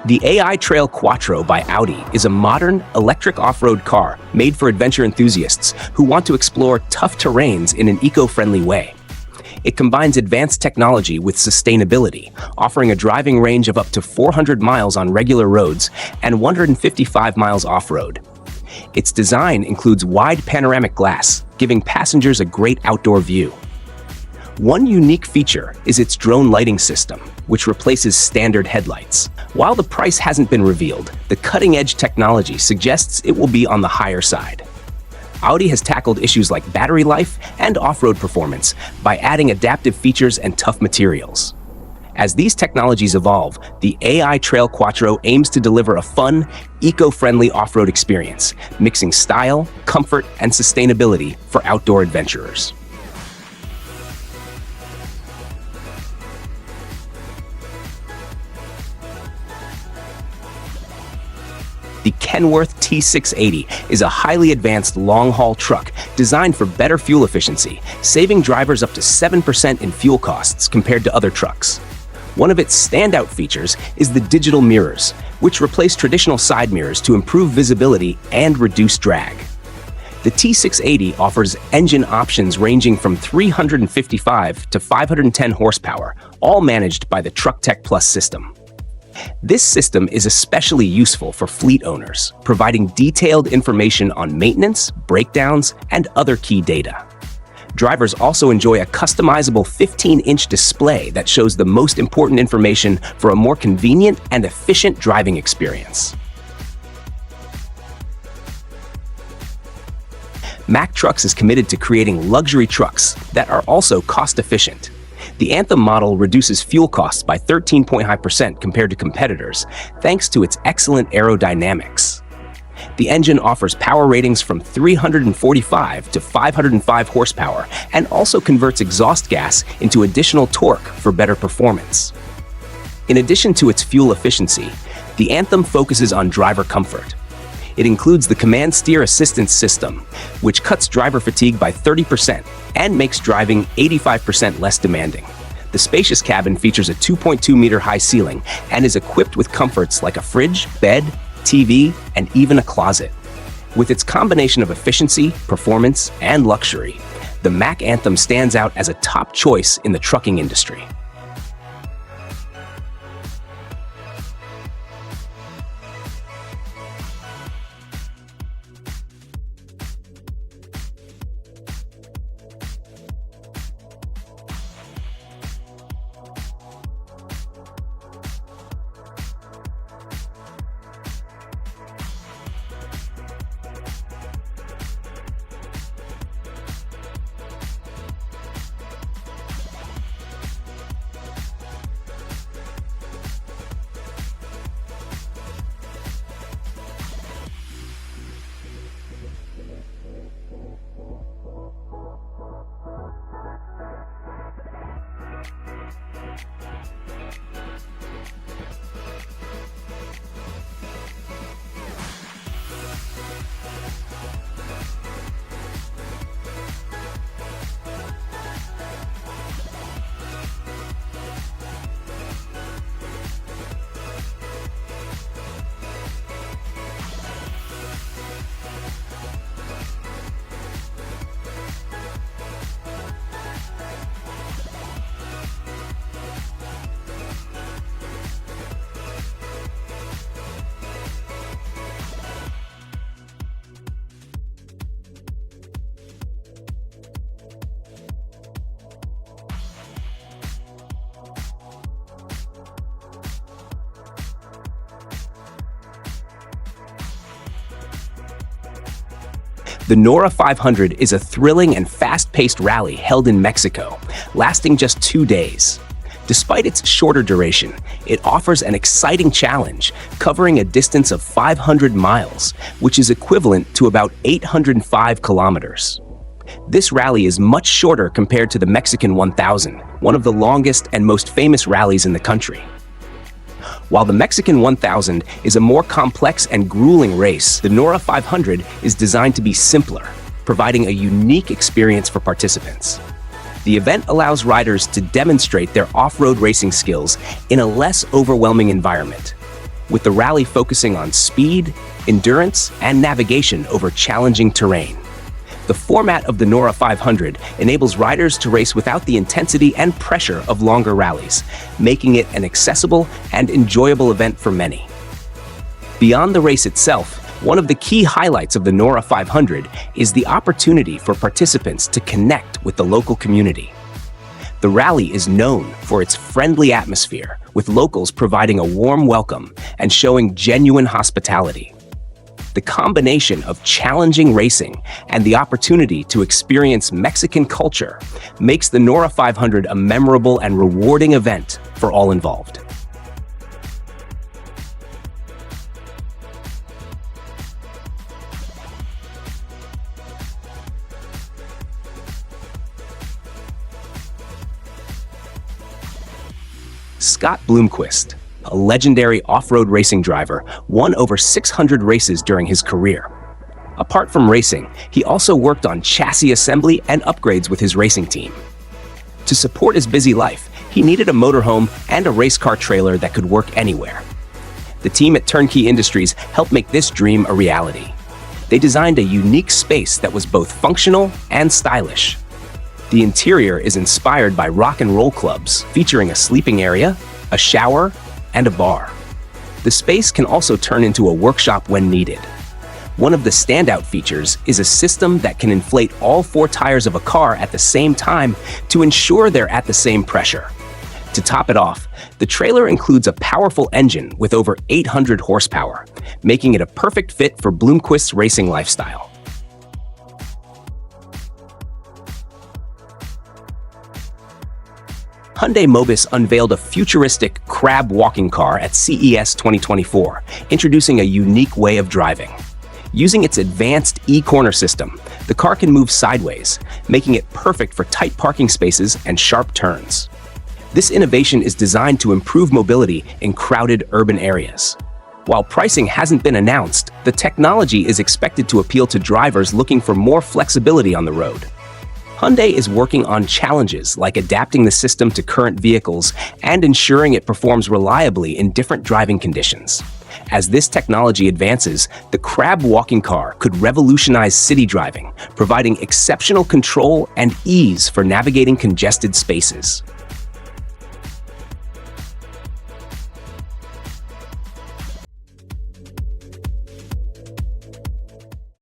The AI Trail Quattro by Audi is a modern, electric off-road car made for adventure enthusiasts who want to explore tough terrains in an eco-friendly way. It combines advanced technology with sustainability, offering a driving range of up to 400 miles on regular roads and 155 miles off-road. Its design includes wide panoramic glass, giving passengers a great outdoor view. One unique feature is its drone lighting system, which replaces standard headlights. While the price hasn't been revealed, the cutting-edge technology suggests it will be on the higher side. Audi has tackled issues like battery life and off-road performance by adding adaptive features and tough materials. As these technologies evolve, the AI Trail Quattro aims to deliver a fun, eco-friendly off-road experience, mixing style, comfort, and sustainability for outdoor adventurers. The Kenworth T680 is a highly advanced long-haul truck designed for better fuel efficiency, saving drivers up to 7% in fuel costs compared to other trucks. One of its standout features is the digital mirrors, which replace traditional side mirrors to improve visibility and reduce drag. The T680 offers engine options ranging from 355 to 510 horsepower, all managed by the TruckTech Plus system. This system is especially useful for fleet owners, providing detailed information on maintenance, breakdowns, and other key data. Drivers also enjoy a customizable 15-inch display that shows the most important information for a more convenient and efficient driving experience. Mack Trucks is committed to creating luxury trucks that are also cost-efficient. The Anthem model reduces fuel costs by 13.5% compared to competitors, thanks to its excellent aerodynamics. The engine offers power ratings from 345 to 505 horsepower and also converts exhaust gas into additional torque for better performance. In addition to its fuel efficiency, the Anthem focuses on driver comfort. It includes the Command Steer Assistance System, which cuts driver fatigue by 30% and makes driving 85% less demanding. The spacious cabin features a 2.2-meter high ceiling and is equipped with comforts like a fridge, bed, TV, and even a closet. With its combination of efficiency, performance, and luxury, the Mack Anthem stands out as a top choice in the trucking industry. The Nora 500 is a thrilling and fast-paced rally held in Mexico, lasting just 2 days. Despite its shorter duration, it offers an exciting challenge, covering a distance of 500 miles, which is equivalent to about 805 kilometers. This rally is much shorter compared to the Mexican 1000, one of the longest and most famous rallies in the country. While the Mexican 1000 is a more complex and grueling race, the Nora 500 is designed to be simpler, providing a unique experience for participants. The event allows riders to demonstrate their off-road racing skills in a less overwhelming environment. with the rally focusing on speed, endurance, and navigation over challenging terrain. The format of the Nora 500 enables riders to race without the intensity and pressure of longer rallies, making it an accessible and enjoyable event for many. Beyond the race itself, one of the key highlights of the Nora 500 is the opportunity for participants to connect with the local community. The rally is known for its friendly atmosphere, with locals providing a warm welcome and showing genuine hospitality. The combination of challenging racing and the opportunity to experience Mexican culture makes the Nora 500 a memorable and rewarding event for all involved. Scott Bloomquist, a legendary off-road racing driver, won over 600 races during his career. Apart from racing, he also worked on chassis assembly and upgrades with his racing team. To support his busy life, he needed a motorhome and a race car trailer that could work anywhere. The team at Turnkey Industries helped make this dream a reality. They designed a unique space that was both functional and stylish. The interior is inspired by rock and roll clubs, featuring a sleeping area, a shower, and a bar. The space can also turn into a workshop when needed. One of the standout features is a system that can inflate all 4 tires of a car at the same time to ensure they're at the same pressure. To top it off, the trailer includes a powerful engine with over 800 horsepower, making it a perfect fit for Bloomquist's racing lifestyle. Hyundai Mobis unveiled a futuristic crab walking car at CES 2024, introducing a unique way of driving. Using its advanced e-corner system, the car can move sideways, making it perfect for tight parking spaces and sharp turns. This innovation is designed to improve mobility in crowded urban areas. While pricing hasn't been announced, the technology is expected to appeal to drivers looking for more flexibility on the road. Hyundai is working on challenges like adapting the system to current vehicles and ensuring it performs reliably in different driving conditions. As this technology advances, the crab walking car could revolutionize city driving, providing exceptional control and ease for navigating congested spaces.